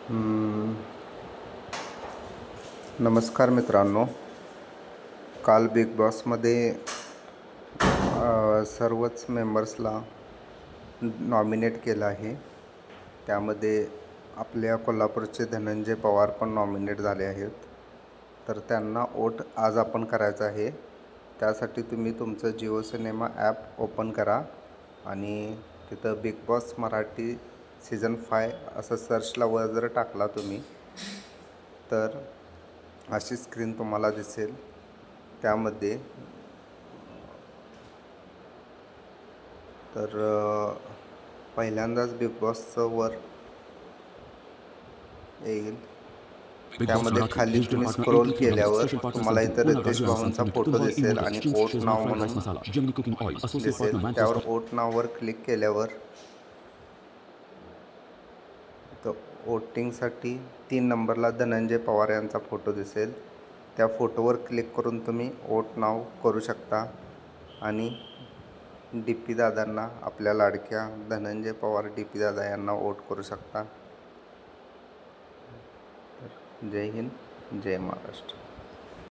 हम्म, नमस्कार मित्रांनो. काल बिग बॉसमध्ये सर्वच मेंबर्सला नॉमिनेट केलं आहे. त्यामध्ये आपल्या कोल्हापूरचे धनंजय पवार पण नॉमिनेट झाले आहेत. तर त्यांना वोट आज आपण करायचं आहे. त्यासाठी तुम्ही तुमचं जिओ सिनेमा ॲप ओपन करा आणि तिथं बिग बॉस मराठी सीझन 5 असं सर्चला वर जर टाकला तुम्ही तर अशी स्क्रीन तुम्हाला दिसेल. त्यामध्ये तर पहिल्यांदाच बिग बॉसचं वर येईल. त्यामध्ये खाली तुम्ही स्क्रोल केल्यावर तुम्हाला इथं रितेश भाऊंचा फोटो दिसेल आणि वोट नाव म्हणून दिसेल. त्यावर वोट नाववर क्लिक केल्यावर तर वोटिंगसाठी 3 नंबरला धनंजय पवार यांचा फोटो दिसेल. त्या फोटोवर क्लिक करून तुम्ही वोट नाव करू शकता आणि डी पी दादांना, आपल्या लाडक्या धनंजय पवार डी पी दादा यांना वोट करू शकता. जय हिंद, जय महाराष्ट्र.